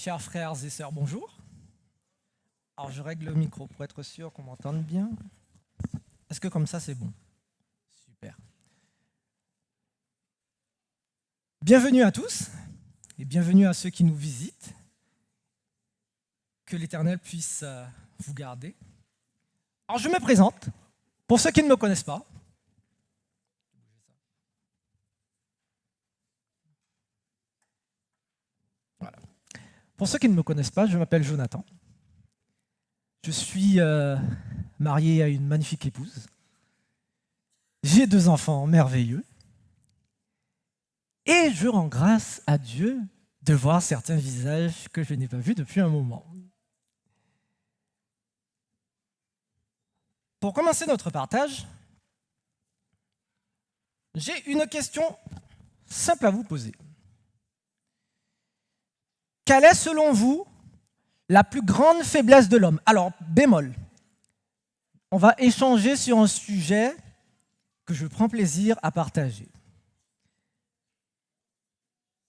Chers frères et sœurs, bonjour. Alors je règle le micro pour être sûr qu'on m'entende bien. Est-ce que comme ça c'est bon? Super. Bienvenue à tous et bienvenue à ceux qui nous visitent. Que l'Éternel puisse vous garder. Alors je me présente, pour ceux qui ne me connaissent pas. Voilà. Pour ceux qui ne me connaissent pas, je m'appelle Jonathan. Je suis marié à une magnifique épouse. J'ai 2 enfants merveilleux. Et je rends grâce à Dieu de voir certains visages que je n'ai pas vus depuis un moment. Pour commencer notre partage, j'ai une question simple à vous poser. Quelle est, selon vous, la plus grande faiblesse de l'homme? Alors, bémol, on va échanger sur un sujet que je prends plaisir à partager.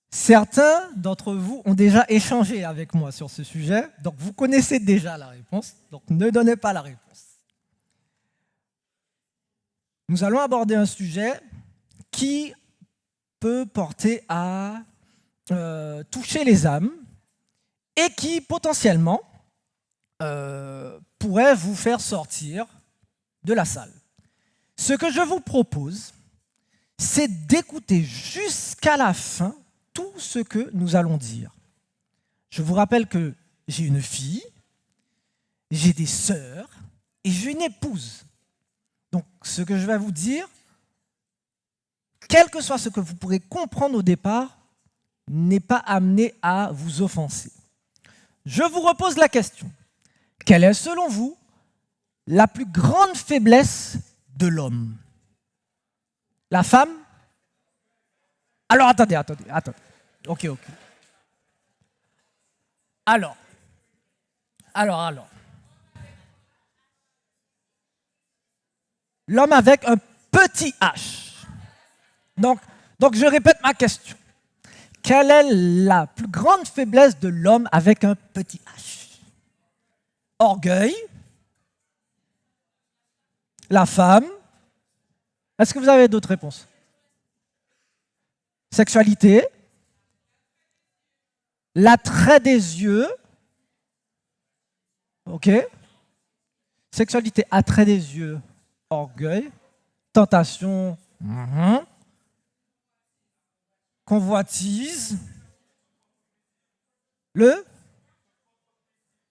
Certains d'entre vous ont déjà échangé avec moi sur ce sujet, donc vous connaissez déjà la réponse, donc ne donnez pas la réponse. Nous allons aborder un sujet qui peut porter à toucher les âmes et qui potentiellement pourrait vous faire sortir de la salle. Ce que je vous propose, c'est d'écouter jusqu'à la fin tout ce que nous allons dire. Je vous rappelle que j'ai une fille, j'ai des sœurs et j'ai une épouse. Donc, ce que je vais vous dire, quel que soit ce que vous pourrez comprendre au départ, n'est pas amené à vous offenser. Je vous repose la question. Quelle est, selon vous, la plus grande faiblesse de l'homme? La femme? Alors, attendez. Ok. Alors. L'homme avec un petit H. Donc, je répète ma question. Quelle est la plus grande faiblesse de l'homme avec un petit H? Orgueil. La femme. Est-ce que vous avez d'autres réponses? Sexualité. L'attrait des yeux. Ok. Sexualité, attrait des yeux, orgueil, tentation, convoitise,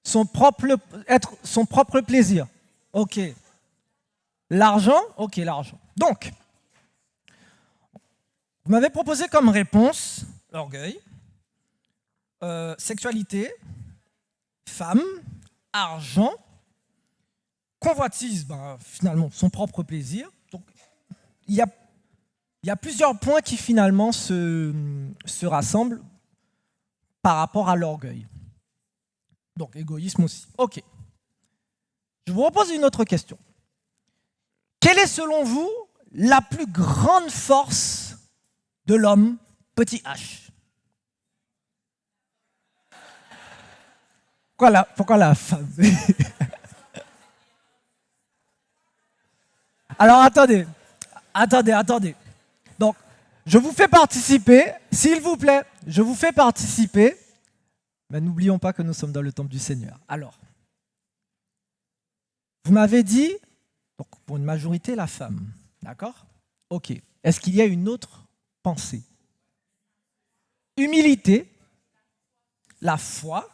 son propre plaisir. Ok. L'argent. Ok, l'argent. Donc, vous m'avez proposé comme réponse orgueil, sexualité, femme, argent, convoitise, finalement, son propre plaisir. Donc, il y a plusieurs points qui finalement se rassemblent par rapport à l'orgueil. Donc, égoïsme aussi. Ok. Je vous repose une autre question. Quelle est, selon vous, la plus grande force de l'homme, petit h? Pourquoi la femme? Alors, attendez. Donc, je vous fais participer, s'il vous plaît, je vous fais participer. Mais n'oublions pas que nous sommes dans le temple du Seigneur. Alors, vous m'avez dit, donc pour une majorité, la femme. D'accord? Ok. Est-ce qu'il y a une autre pensée? Humilité, la foi,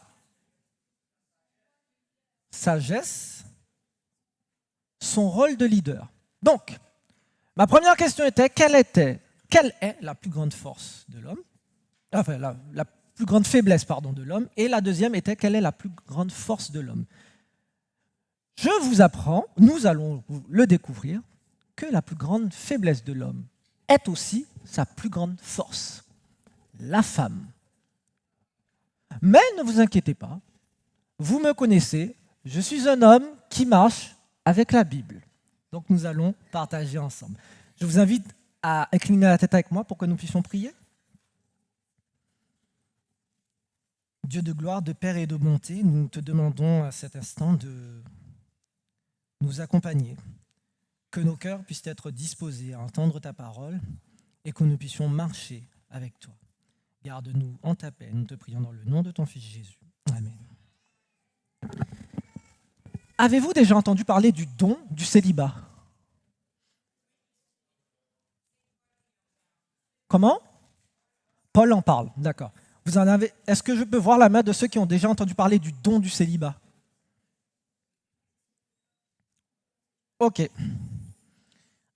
sagesse, son rôle de leader. Donc, ma première question était, quelle est la plus grande force de l'homme? Enfin, la plus grande faiblesse, de l'homme. Et la deuxième était, quelle est la plus grande force de l'homme? Je vous apprends, nous allons le découvrir, que la plus grande faiblesse de l'homme est aussi sa plus grande force, la femme. Mais ne vous inquiétez pas, vous me connaissez, je suis un homme qui marche avec la Bible. Donc nous allons partager ensemble. Je vous invite à incliner la tête avec moi pour que nous puissions prier. Dieu de gloire, de Père et de bonté, nous te demandons à cet instant de nous accompagner, que nos cœurs puissent être disposés à entendre ta parole et que nous puissions marcher avec toi. Garde-nous en ta paix, nous te prions dans le nom de ton Fils Jésus. Amen. Avez-vous déjà entendu parler du don du célibat? Comment? Paul en parle, d'accord. Vous en avez. Est-ce que je peux voir la main de ceux qui ont déjà entendu parler du don du célibat? Ok.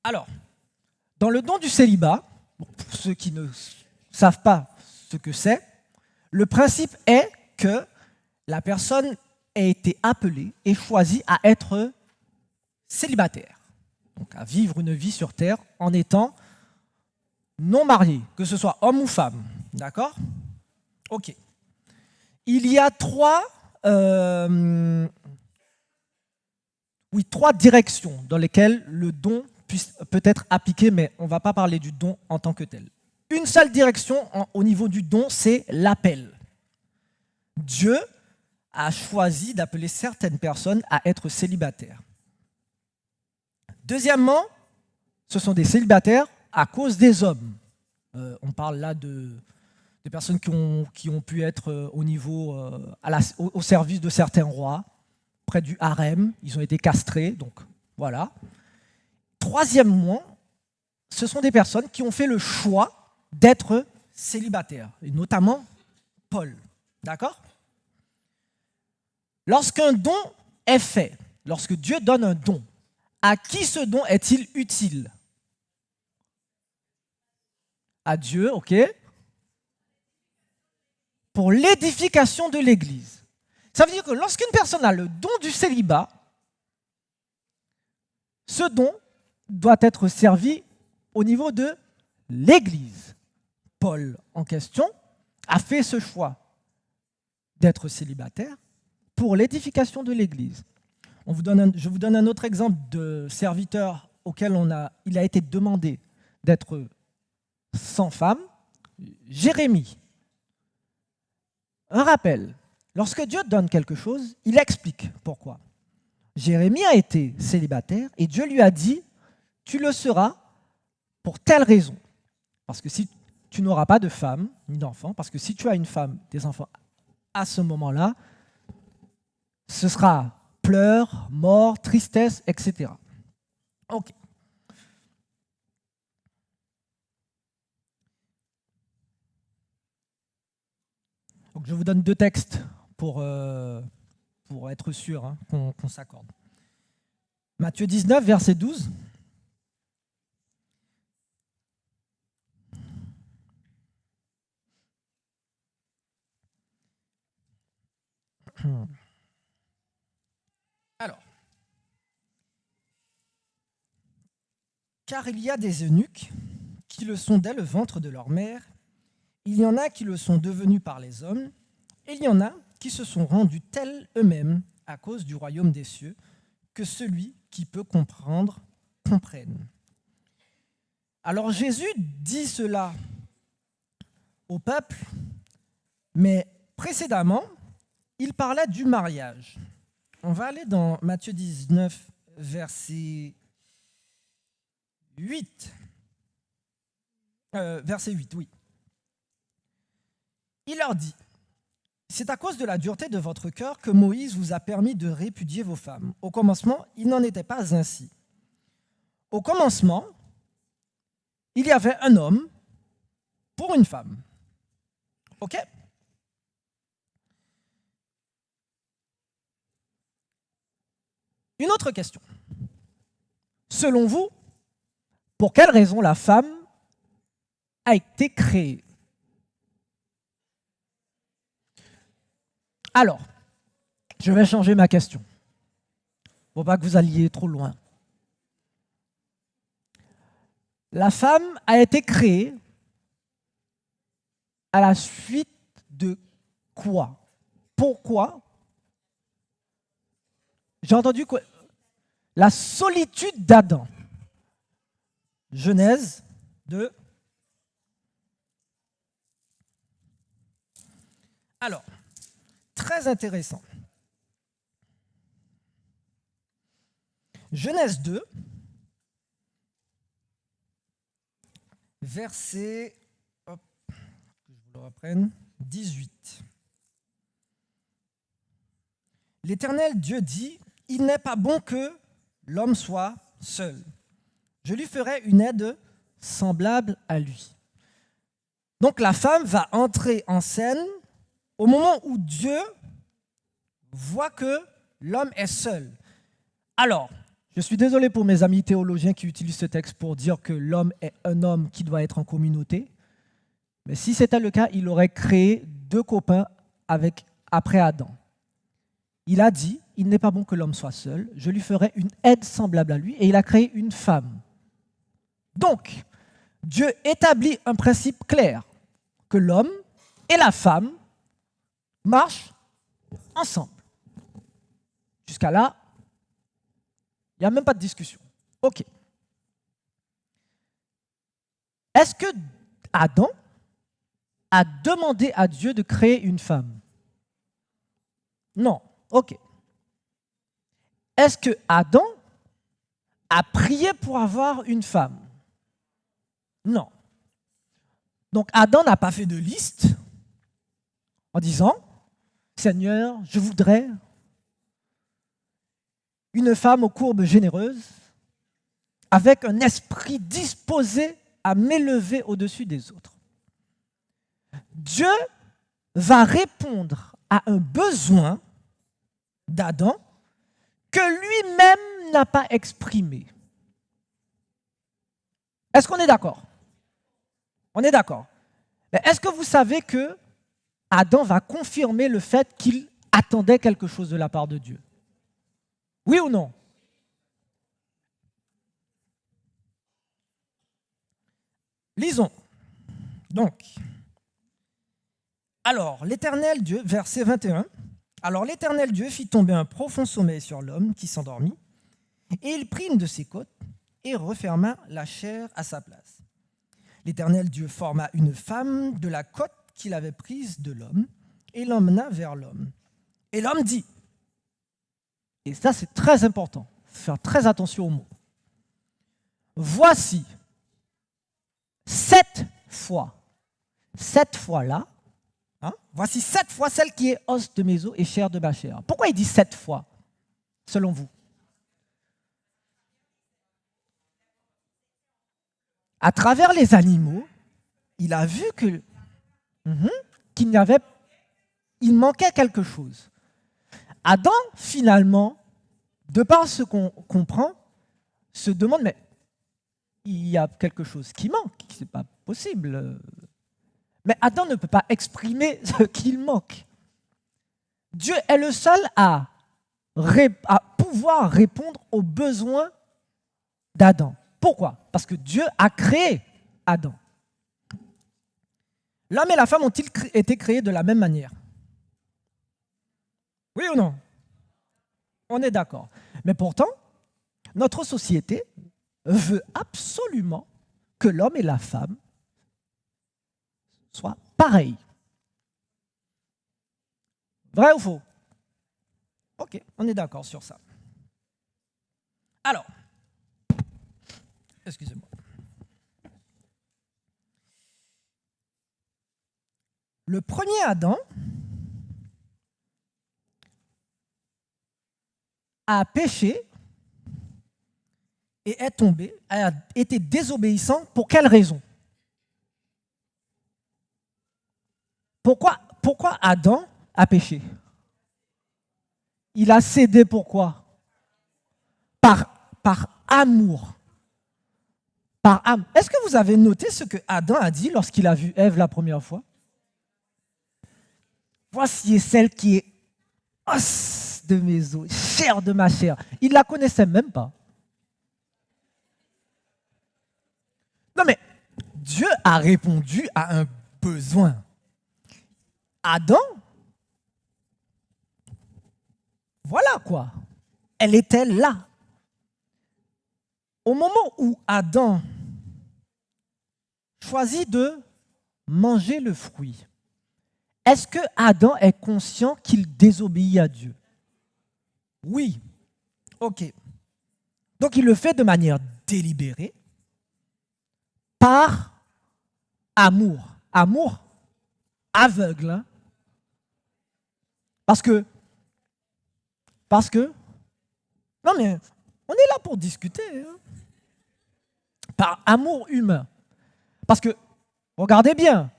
Alors, dans le don du célibat, pour ceux qui ne savent pas ce que c'est, le principe est que la personne a été appelée et choisie à être célibataire, donc à vivre une vie sur terre en étant non marié, que ce soit homme ou femme. D'accord? Ok. Il y a trois directions dans lesquelles le don peut être appliqué, mais on ne va pas parler du don en tant que tel. Une seule direction au niveau du don, c'est l'appel. Dieu a choisi d'appeler certaines personnes à être célibataires. Deuxièmement, ce sont des célibataires à cause des hommes. On parle là de personnes qui ont pu être au niveau, au service de certains rois, près du harem, ils ont été castrés, donc voilà. Troisièmement, ce sont des personnes qui ont fait le choix d'être célibataires, et notamment Paul. D'accord? Lorsqu'un don est fait, lorsque Dieu donne un don, à qui ce don est-il utile? À Dieu, ok? Pour l'édification de l'Église. Ça veut dire que lorsqu'une personne a le don du célibat, ce don doit être servi au niveau de l'Église. Paul, en question, a fait ce choix d'être célibataire pour l'édification de l'Église. Je vous donne un autre exemple de serviteur auquel il a été demandé d'être sans femme. Jérémie. Un rappel, lorsque Dieu donne quelque chose, il explique pourquoi. Jérémie a été célibataire et Dieu lui a dit, tu le seras pour telle raison. Parce que si tu n'auras pas de femme ni d'enfant, parce que si tu as une femme, des enfants, à ce moment-là, ce sera pleurs, mort, tristesse, etc. Ok. Donc je vous donne deux textes pour être sûr hein, qu'on s'accorde. Matthieu 19, verset 12. Alors, car il y a des eunuques qui le sont dès le ventre de leur mère, il y en a qui le sont devenus par les hommes, et il y en a qui se sont rendus tels eux-mêmes à cause du royaume des cieux, que celui qui peut comprendre, comprenne. Alors Jésus dit cela au peuple, mais précédemment, il parlait du mariage. On va aller dans Matthieu 19, verset 8. Verset 8, oui. Il leur dit, « C'est à cause de la dureté de votre cœur que Moïse vous a permis de répudier vos femmes. Au commencement, il n'en était pas ainsi. Au commencement, il y avait un homme pour une femme. » Ok? Une autre question. Selon vous, pour quelle raison la femme a été créée? Alors, je vais changer ma question. Pour pas que vous alliez trop loin. La femme a été créée à la suite de quoi? Pourquoi? J'ai entendu quoi? La solitude d'Adam. Genèse 2. Alors, très intéressant. Genèse 2, verset, hop, que je vous le reprenne, 18. L'Éternel Dieu dit, « Il n'est pas bon que l'homme soit seul. Je lui ferai une aide semblable à lui. » Donc la femme va entrer en scène au moment où Dieu voit que l'homme est seul. Alors, je suis désolé pour mes amis théologiens qui utilisent ce texte pour dire que l'homme est un homme qui doit être en communauté. Mais si c'était le cas, il aurait créé 2 copains après Adam. Il a dit, il n'est pas bon que l'homme soit seul, je lui ferai une aide semblable à lui, et il a créé une femme. Donc, Dieu établit un principe clair, que l'homme et la femme marchent ensemble. Jusqu'à là, il n'y a même pas de discussion. Ok. Est-ce que Adam a demandé à Dieu de créer une femme? Non. Ok. Est-ce que Adam a prié pour avoir une femme? Non. Donc Adam n'a pas fait de liste en disant, Seigneur, je voudrais une femme aux courbes généreuses, avec un esprit disposé à m'élever au-dessus des autres. Dieu va répondre à un besoin d'Adam que lui-même n'a pas exprimé. Est-ce qu'on est d'accord? On est d'accord. Mais est-ce que vous savez que Adam va confirmer le fait qu'il attendait quelque chose de la part de Dieu? Oui ou non? Lisons. Donc, alors, l'Éternel Dieu, verset 21, alors l'Éternel Dieu fit tomber un profond sommeil sur l'homme qui s'endormit, et il prit une de ses côtes et referma la chair à sa place. L'Éternel Dieu forma une femme de la côte qu'il avait prise de l'homme et l'emmena vers l'homme. Et l'homme dit, et ça c'est très important, faire très attention aux mots, voici 7 fois, 7 fois là, voici 7 fois celle qui est os de mes os et chair de ma chair. Pourquoi il dit 7 fois, selon vous? À travers les animaux, il a vu qu'il manquait quelque chose. Adam, finalement, de par ce qu'on comprend, se demande, mais il y a quelque chose qui manque, c'est pas possible. Mais Adam ne peut pas exprimer ce qu'il manque. Dieu est le seul à pouvoir répondre aux besoins d'Adam. Pourquoi? Parce que Dieu a créé Adam. L'homme et la femme ont-ils été créés de la même manière? Oui ou non? On est d'accord. Mais pourtant, notre société veut absolument que l'homme et la femme soient pareils. Vrai ou faux? Ok, on est d'accord sur ça. Alors, excusez-moi. Le premier Adam a péché et est tombé, a été désobéissant. Pour quelle raison? Pourquoi Adam a péché? Il a cédé pourquoi? Par amour. Par âme. Est-ce que vous avez noté ce que Adam a dit lorsqu'il a vu Ève la première fois? Voici celle qui est os de mes os, chair de ma chair. Il ne la connaissait même pas. Non mais, Dieu a répondu à un besoin. Adam, voilà quoi. Elle était là. Au moment où Adam choisit de manger le fruit, Est-ce que Adam est conscient qu'il désobéit à Dieu? Oui. OK. Donc il le fait de manière délibérée, par amour. Amour aveugle. Hein? Parce que, non mais, on est là pour discuter. Hein? Par amour humain. Parce que, regardez bien,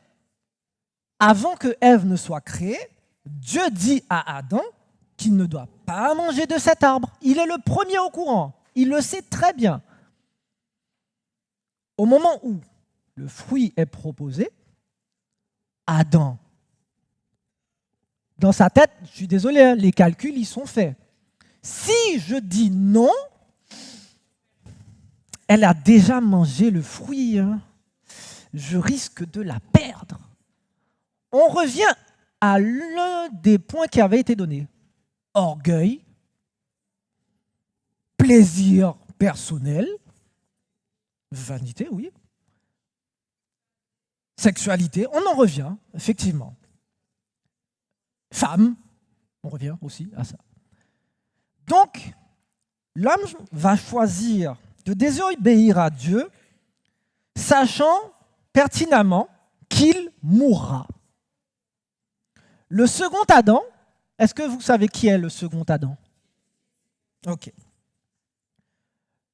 avant que Ève ne soit créée, Dieu dit à Adam qu'il ne doit pas manger de cet arbre. Il est le premier au courant. Il le sait très bien. Au moment où le fruit est proposé, Adam, dans sa tête, je suis désolé, hein, les calculs y sont faits. Si je dis non, elle a déjà mangé le fruit. Hein. Je risque de la perdre. On revient à l'un des points qui avait été donné. Orgueil, plaisir personnel, vanité, oui. Sexualité, on en revient, effectivement. Femme, on revient aussi à ça. Donc, l'homme va choisir de désobéir à Dieu, sachant pertinemment qu'il mourra. Le second Adam, est-ce que vous savez qui est le second Adam? Ok.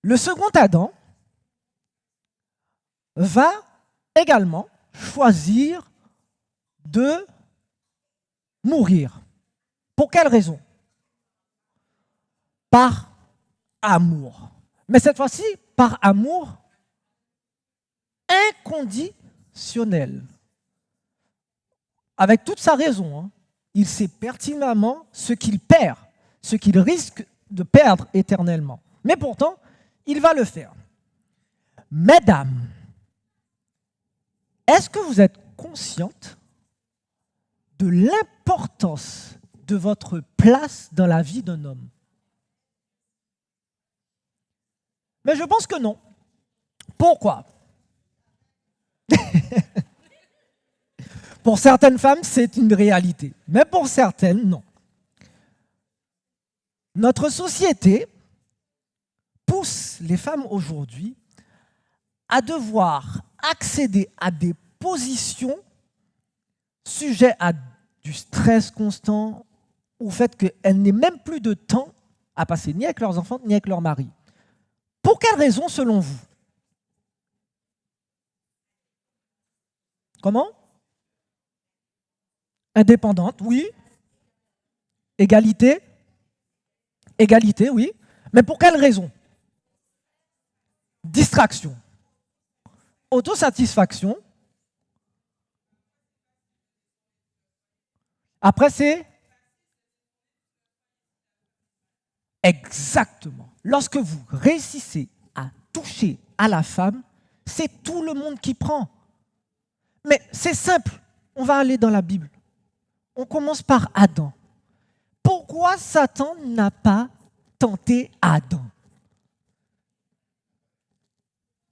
Le second Adam va également choisir de mourir. Pour quelle raison? Par amour. Mais cette fois-ci, par amour inconditionnel. Avec toute sa raison. Hein. Il sait pertinemment ce qu'il perd, ce qu'il risque de perdre éternellement. Mais pourtant, il va le faire. Mesdames, est-ce que vous êtes conscientes de l'importance de votre place dans la vie d'un homme? Mais je pense que non. Pourquoi? Pour certaines femmes, c'est une réalité, mais pour certaines, non. Notre société pousse les femmes aujourd'hui à devoir accéder à des positions sujettes à du stress constant, au fait qu'elles n'aient même plus de temps à passer ni avec leurs enfants, ni avec leur mari. Pour quelle raison, selon vous? Comment? Indépendante, oui. Égalité? Égalité, oui. Mais pour quelle raison? Distraction. Autosatisfaction. Après, c'est exactement. Lorsque vous réussissez à toucher à la femme, c'est tout le monde qui prend. Mais c'est simple. On va aller dans la Bible. On commence par Adam. Pourquoi Satan n'a pas tenté Adam?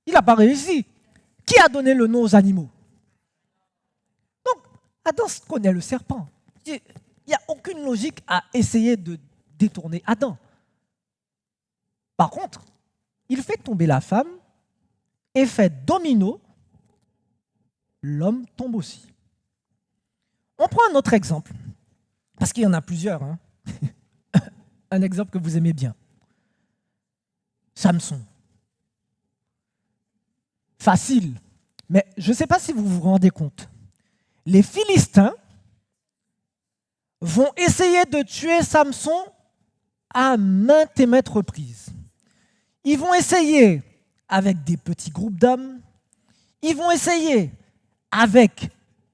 Il n'a pas réussi. Qui a donné le nom aux animaux? Donc, Adam connaît le serpent. Il n'y a aucune logique à essayer de détourner Adam. Par contre, il fait tomber la femme, effet domino, l'homme tombe aussi. On prend un autre exemple, parce qu'il y en a plusieurs. Hein. Un exemple que vous aimez bien. Samson. Facile, mais je ne sais pas si vous vous rendez compte. Les Philistins vont essayer de tuer Samson à maintes et maintes reprises. Ils vont essayer avec des petits groupes d'hommes, ils vont essayer avec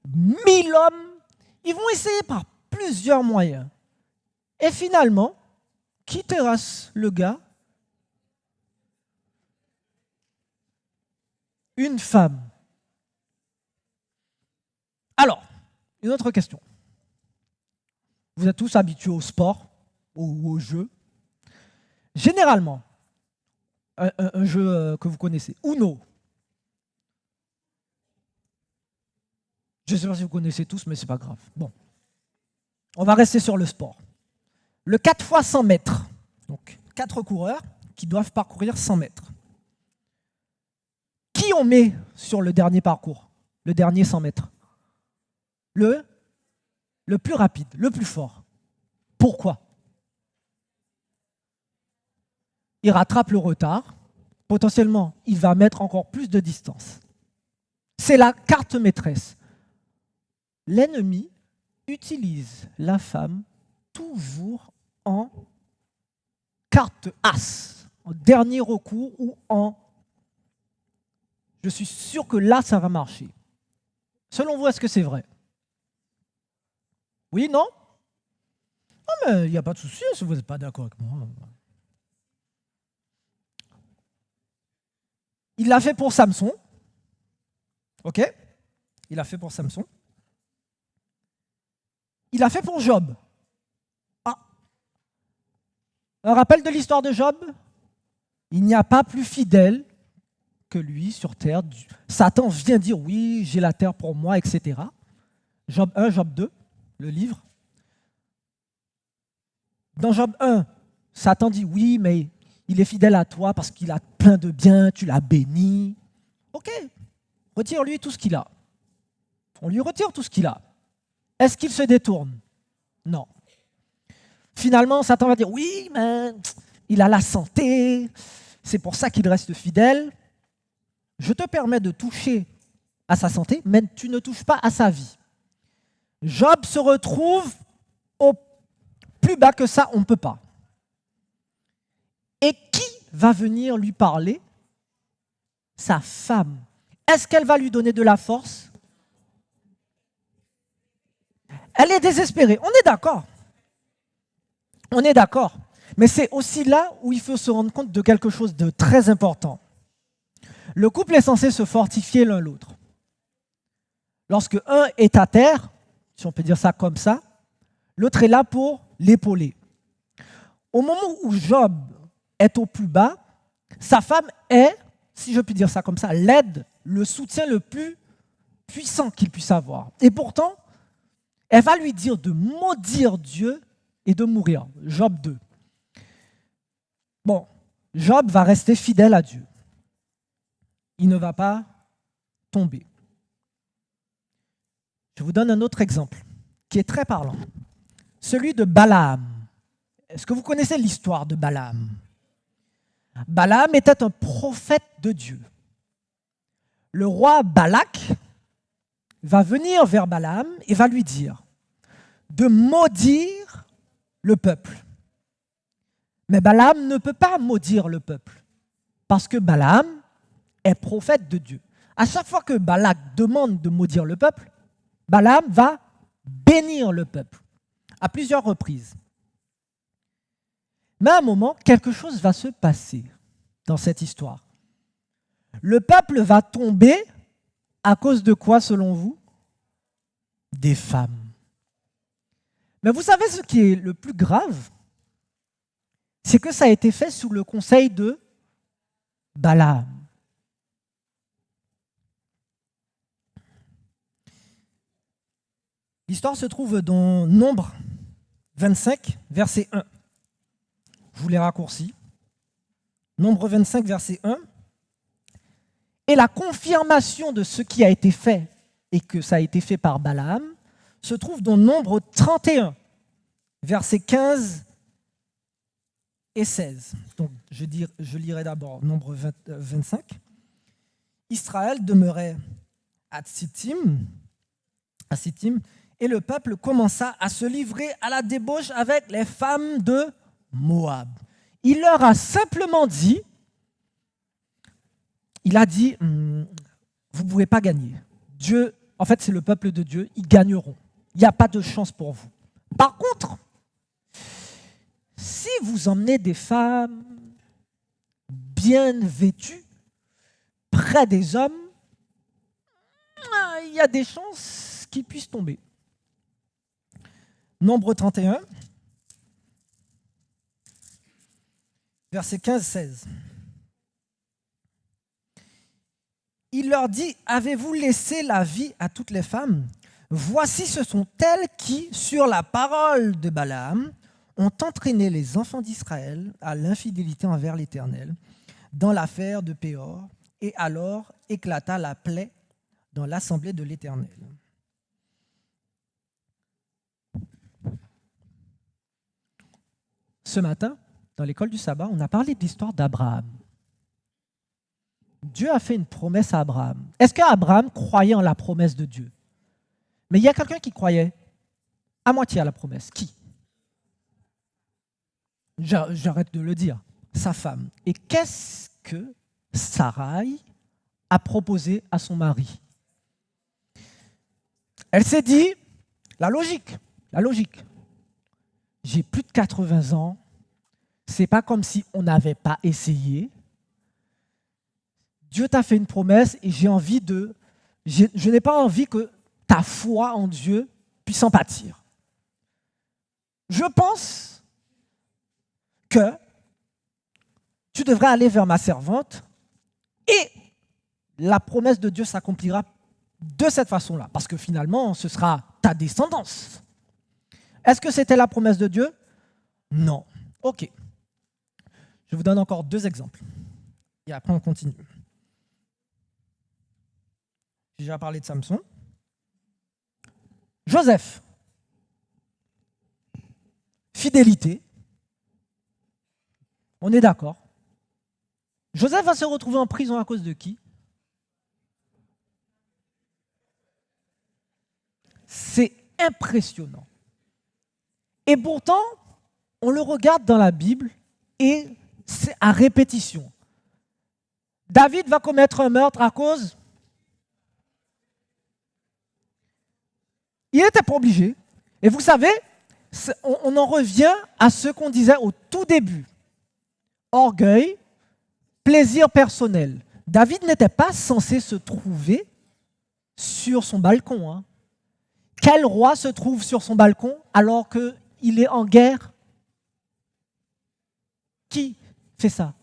1000 hommes, ils vont essayer par plusieurs moyens. Et finalement, qui terrasse le gars? Une femme. Alors, une autre question. Vous êtes tous habitués au sport ou au jeu. Généralement, un jeu que vous connaissez, Uno. Je ne sais pas si vous connaissez tous, mais ce n'est pas grave. Bon, on va rester sur le sport. Le 4 fois 100 mètres. Donc, 4 coureurs qui doivent parcourir 100 mètres. Qui on met sur le dernier parcours, le dernier 100 mètres? Le plus rapide, le plus fort. Pourquoi? Il rattrape le retard. Potentiellement, il va mettre encore plus de distance. C'est la carte maîtresse. L'ennemi utilise la femme toujours en carte as, en dernier recours ou en « je suis sûr que là, ça va marcher ». Selon vous, est-ce que c'est vrai? Oui, non? Non, mais il n'y a pas de souci si vous n'êtes pas d'accord avec moi. Il l'a fait pour Samson. OK? Il l'a fait pour Samson. Il l'a fait pour Job. Ah. Un rappel de l'histoire de Job? Il n'y a pas plus fidèle que lui sur terre. Satan vient dire oui, j'ai la terre pour moi, etc. Job 1, Job 2, le livre. Dans Job 1, Satan dit oui, mais il est fidèle à toi parce qu'il a plein de biens, tu l'as béni. Ok, retire-lui tout ce qu'il a. On lui retire tout ce qu'il a. Est-ce qu'il se détourne? Non. Finalement, Satan va dire oui, mais il a la santé, c'est pour ça qu'il reste fidèle. Je te permets de toucher à sa santé, mais tu ne touches pas à sa vie. Job se retrouve au plus bas que ça, on ne peut pas. Et qui va venir lui parler? Sa femme. Est-ce qu'elle va lui donner de la force? Elle est désespérée, on est d'accord. On est d'accord. Mais c'est aussi là où il faut se rendre compte de quelque chose de très important. Le couple est censé se fortifier l'un l'autre. Lorsque un est à terre, si on peut dire ça comme ça, l'autre est là pour l'épauler. Au moment où Job est au plus bas, sa femme est, si je puis dire ça comme ça, l'aide, le soutien le plus puissant qu'il puisse avoir. Et pourtant, elle va lui dire de maudire Dieu et de mourir. Job 2. Bon, Job va rester fidèle à Dieu. Il ne va pas tomber. Je vous donne un autre exemple qui est très parlant. Celui de Balaam. Est-ce que vous connaissez l'histoire de Balaam? Balaam était un prophète de Dieu. Le roi Balak va venir vers Balaam et va lui dire de maudire le peuple. Mais Balaam ne peut pas maudire le peuple parce que Balaam est prophète de Dieu. À chaque fois que Balak demande de maudire le peuple, Balaam va bénir le peuple à plusieurs reprises. Mais à un moment, quelque chose va se passer dans cette histoire. Le peuple va tomber à cause de quoi, selon vous? Des femmes. Mais vous savez ce qui est le plus grave? C'est que ça a été fait sous le conseil de Balaam. L'histoire se trouve dans Nombre 25, verset 1. Je vous l'ai raccourci. Nombre 25, verset 1. Et la confirmation de ce qui a été fait et que ça a été fait par Balaam se trouve dans Nombre 31, versets 15 et 16. Donc, je lirai d'abord Nombre 25. Israël demeurait à Sittim, et le peuple commença à se livrer à la débauche avec les femmes de Moab. Il leur a simplement dit, il a dit, vous ne pouvez pas gagner. Dieu, en fait, c'est le peuple de Dieu, ils gagneront. Il n'y a pas de chance pour vous. Par contre, si vous emmenez des femmes bien vêtues près des hommes, il y a des chances qu'ils puissent tomber. Nombre 31, verset 15-16. il leur dit, avez-vous laissé la vie à toutes les femmes? Voici, ce sont elles qui, sur la parole de Balaam, ont entraîné les enfants d'Israël à l'infidélité envers l'Éternel dans l'affaire de Péor, et alors éclata la plaie dans l'assemblée de l'Éternel. Ce matin, dans l'école du sabbat, on a parlé de l'histoire d'Abraham. Dieu a fait une promesse à Abraham. Est-ce qu'Abraham croyait en la promesse de Dieu? Mais il y a quelqu'un qui croyait à moitié à la promesse. Qui? J'arrête de le dire. Sa femme. Et qu'est-ce que Sarai a proposé à son mari? Elle s'est dit, la logique. J'ai plus de 80 ans, c'est pas comme si on n'avait pas essayé. Dieu t'a fait une promesse et je n'ai pas envie que ta foi en Dieu puisse en pâtir. Je pense que tu devrais aller vers ma servante et la promesse de Dieu s'accomplira de cette façon-là, parce que finalement, ce sera ta descendance. Est-ce que c'était la promesse de Dieu? Non. Ok. Je vous donne encore 2 exemples. Et après, on continue. J'ai déjà parlé de Samson. Joseph. Fidélité. On est d'accord. Joseph va se retrouver en prison à cause de qui? C'est impressionnant. Et pourtant, on le regarde dans la Bible et c'est à répétition. David va commettre un meurtre à cause. Il n'était pas obligé. Et vous savez, on en revient à ce qu'on disait au tout début. Orgueil, plaisir personnel. David n'était pas censé se trouver sur son balcon. Hein. Quel roi se trouve sur son balcon alors qu'il est en guerre? Qui fait ça?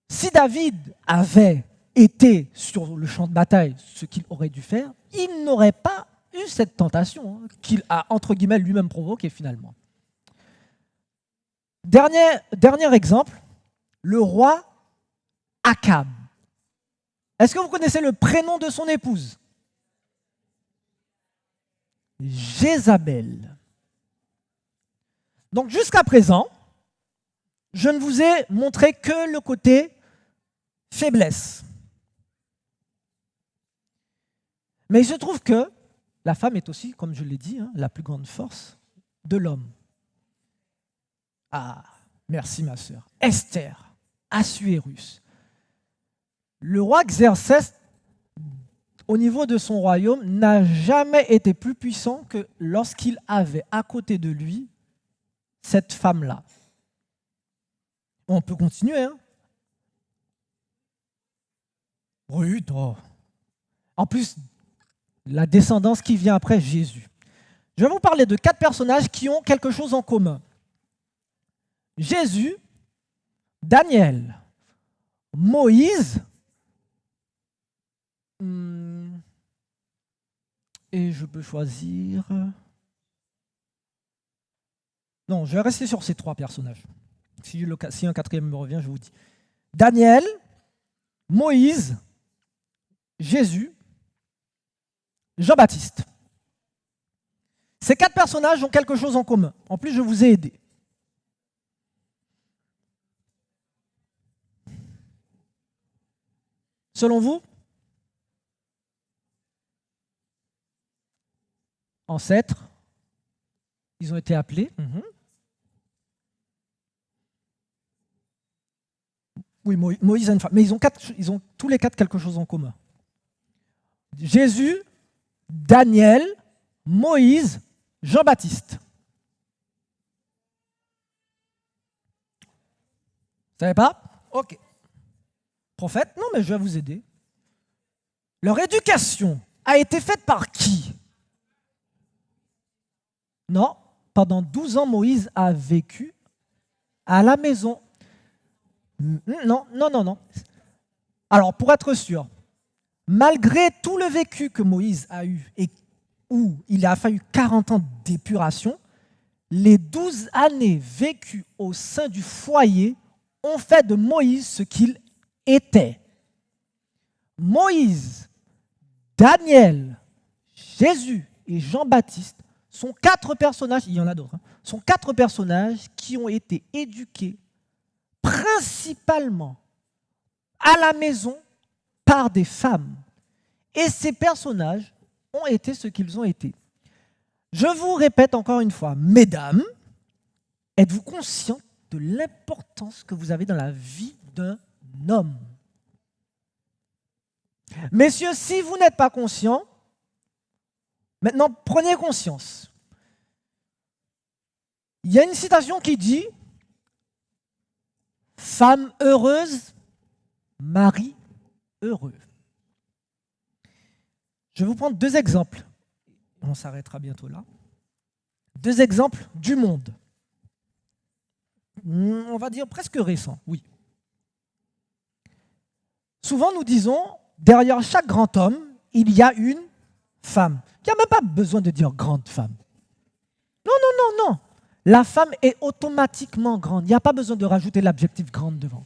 Si David avait été sur le champ de bataille, ce qu'il aurait dû faire, il n'aurait pas eu cette tentation qu'il a, entre guillemets, lui-même provoquée finalement. Dernier exemple, le roi Akab. Est-ce que vous connaissez le prénom de son épouse? Jézabel. Donc jusqu'à présent, je ne vous ai montré que le côté faiblesse. Mais il se trouve que la femme est aussi, comme je l'ai dit, la plus grande force de l'homme. Ah, merci ma sœur. Esther, Assuérus. Le roi Xerxès, au niveau de son royaume, n'a jamais été plus puissant que lorsqu'il avait à côté de lui cette femme-là. On peut continuer. Ruth, oh. En plus, la descendance qui vient après Jésus. Je vais vous parler de 4 personnages qui ont quelque chose en commun. Jésus, Daniel, Moïse, et je peux choisir... Non, je vais rester sur ces 3 personnages. Si un 4e me revient, je vous dis. Daniel, Moïse, Jésus, Jean-Baptiste. Ces 4 personnages ont quelque chose en commun. En plus, je vous ai aidé. Selon vous, ancêtres, ils ont été appelés. Oui, Moïse a une femme. Mais ils ont tous les 4 quelque chose en commun. Jésus, Daniel, Moïse, Jean-Baptiste. Vous savez pas? Ok. Prophète? Non, mais je vais vous aider. Leur éducation a été faite par qui? Non, pendant 12 ans, Moïse a vécu à la maison. Non. Alors, pour être sûr, malgré tout le vécu que Moïse a eu et où il a fallu 40 ans d'épuration, les 12 années vécues au sein du foyer ont fait de Moïse ce qu'il était. Moïse, Daniel, Jésus et Jean-Baptiste sont 4 personnages, il y en a d'autres, sont 4 personnages qui ont été éduqués principalement à la maison par des femmes. Et ces personnages ont été ce qu'ils ont été. Je vous répète encore une fois, mesdames, êtes-vous conscients de l'importance que vous avez dans la vie d'un homme? Messieurs, si vous n'êtes pas conscients, maintenant prenez conscience. Il y a une citation qui dit « Femme heureuse, mari heureux ». Je vais vous prendre 2 exemples. On s'arrêtera bientôt là. 2 exemples du monde. On va dire presque récents, oui. Souvent nous disons, derrière chaque grand homme, il y a une femme. Il n'y a même pas besoin de dire grande femme. Non, non, non, non. La femme est automatiquement grande. Il n'y a pas besoin de rajouter l'adjectif grande devant.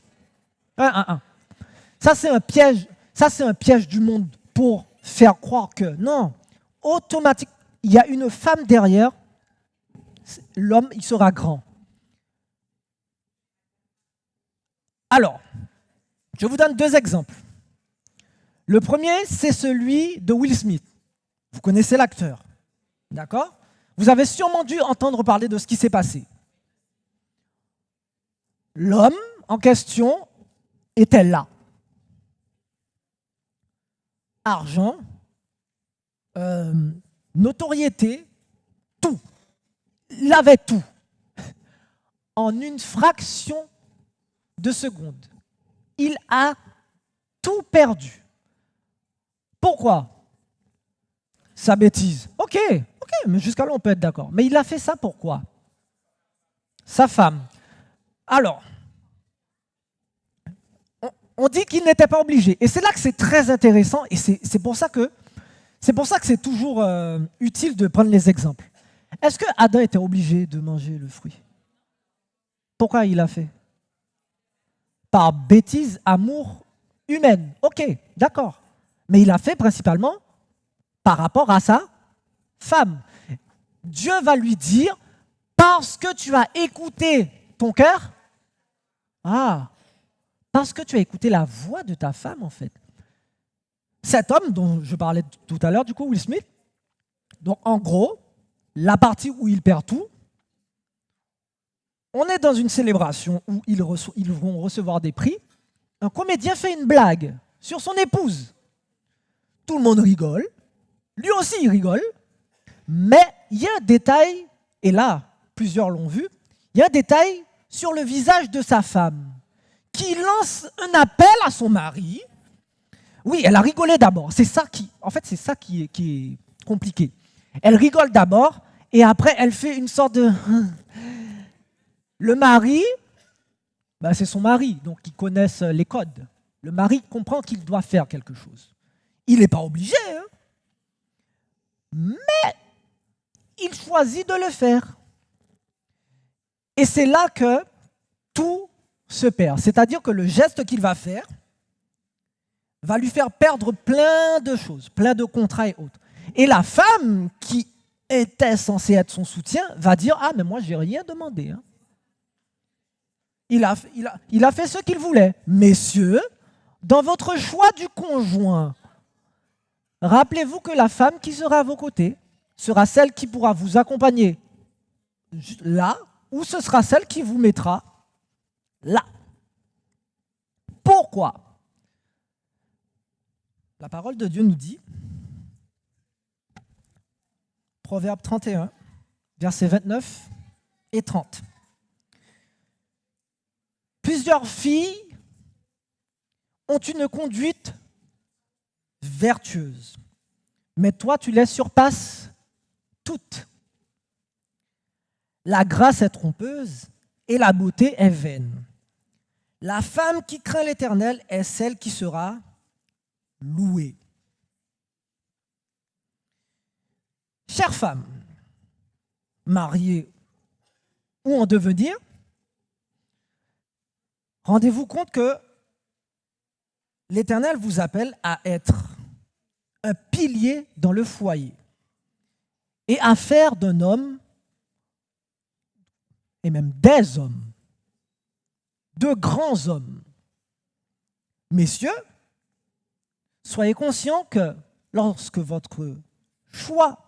Ça, c'est un piège. Ça, c'est un piège du monde pour faire croire que non. Automatique, il y a une femme derrière, l'homme, il sera grand. Alors, je vous donne 2 exemples. Le premier, c'est celui de Will Smith. Vous connaissez l'acteur, d'accord? Vous avez sûrement dû entendre parler de ce qui s'est passé. L'homme en question était là. Argent, notoriété, tout. Il avait tout. En une fraction de seconde, il a tout perdu. Pourquoi? Sa bêtise. Ok, mais jusqu'à là on peut être d'accord. Mais il a fait ça pourquoi? Sa femme. Alors, on dit qu'il n'était pas obligé. Et c'est là que c'est très intéressant et c'est pour ça que c'est toujours utile de prendre les exemples. Est-ce que Adam était obligé de manger le fruit? Pourquoi il l'a fait? Par bêtise, amour humaine. Ok, d'accord. Mais il l'a fait principalement par rapport à sa femme. Dieu va lui dire, parce que tu as écouté ton cœur, parce que tu as écouté la voix de ta femme, en fait. Cet homme dont je parlais tout à l'heure, du coup, Will Smith, donc en gros, la partie où il perd tout, on est dans une célébration où ils vont recevoir des prix. Un comédien fait une blague sur son épouse. Tout le monde rigole. Lui aussi, il rigole. Mais il y a un détail, et là, plusieurs l'ont vu, il y a un détail sur le visage de sa femme qui lance un appel à son mari. Oui, elle a rigolé d'abord. C'est ça qui est compliqué. Elle rigole d'abord et après, elle fait une sorte de... Le mari, c'est son mari, donc ils connaissent les codes. Le mari comprend qu'il doit faire quelque chose. Il n'est pas obligé, hein, mais il choisit de le faire. Et c'est là que tout se perd. C'est-à-dire que le geste qu'il va faire va lui faire perdre plein de choses, plein de contrats et autres. Et la femme qui était censée être son soutien va dire « Ah, mais moi, je n'ai rien demandé. Hein. » Il a fait ce qu'il voulait. Messieurs, dans votre choix du conjoint, rappelez-vous que la femme qui sera à vos côtés sera celle qui pourra vous accompagner là, ou ce sera celle qui vous mettra là. Pourquoi? La parole de Dieu nous dit, Proverbe 31, versets 29 et 30. Plusieurs filles ont une conduite vertueuse, mais toi, tu les surpasses toutes. La grâce est trompeuse et la beauté est vaine. La femme qui craint l'Éternel est celle qui sera louée. Chère femme, mariée ou en devenir, rendez-vous compte que l'Éternel vous appelle à être un pilier dans le foyer et à faire d'un homme, et même des hommes, de grands hommes. Messieurs, soyez conscients que lorsque votre choix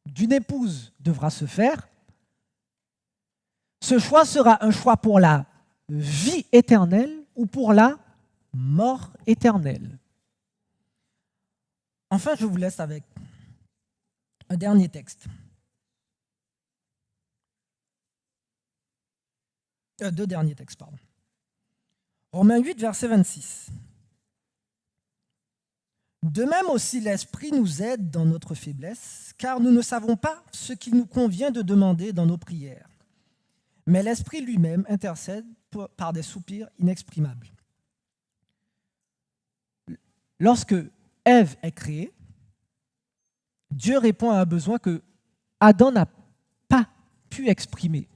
d'une épouse devra se faire, ce choix sera un choix pour la vie éternelle ou pour la mort éternelle. Enfin, je vous laisse avec un dernier texte. Deux derniers textes, pardon. Romains 8, verset 26. De même aussi l'Esprit nous aide dans notre faiblesse, car nous ne savons pas ce qu'il nous convient de demander dans nos prières. Mais l'Esprit lui-même intercède par des soupirs inexprimables. Lorsque Ève est créée, Dieu répond à un besoin que Adam n'a pas pu exprimer.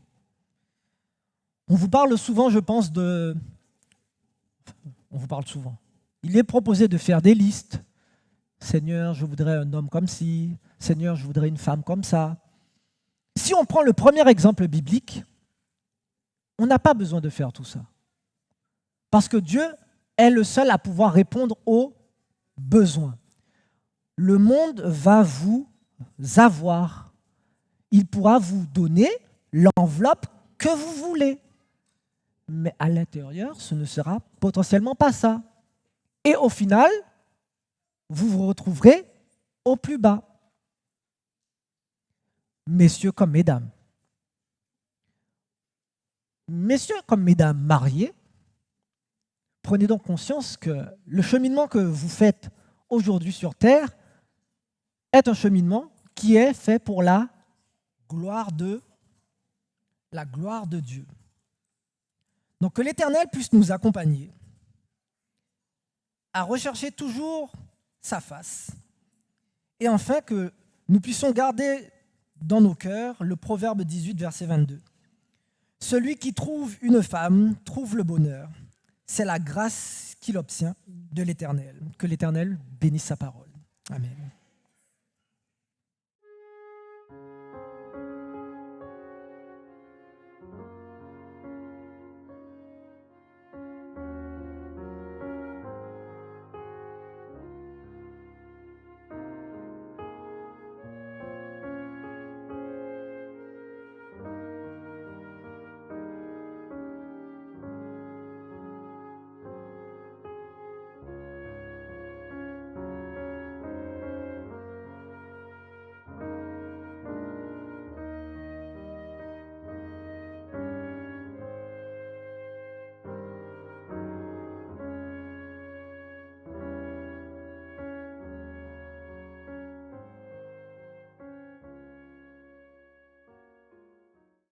On vous parle souvent, je pense, On vous parle souvent. Il est proposé de faire des listes. Seigneur, je voudrais un homme comme ci. Seigneur, je voudrais une femme comme ça. Si on prend le premier exemple biblique, on n'a pas besoin de faire tout ça. Parce que Dieu est le seul à pouvoir répondre aux besoins. Le monde va vous avoir. Il pourra vous donner l'enveloppe que vous voulez. Mais à l'intérieur, ce ne sera potentiellement pas ça. Et au final, vous vous retrouverez au plus bas. Messieurs comme mesdames. Messieurs comme mesdames mariés, prenez donc conscience que le cheminement que vous faites aujourd'hui sur terre est un cheminement qui est fait pour la gloire de Dieu. Donc que l'Éternel puisse nous accompagner à rechercher toujours sa face et enfin que nous puissions garder dans nos cœurs le Proverbe 18, verset 22. Celui qui trouve une femme trouve le bonheur. C'est la grâce qu'il obtient de l'Éternel. Que l'Éternel bénisse sa parole. Amen.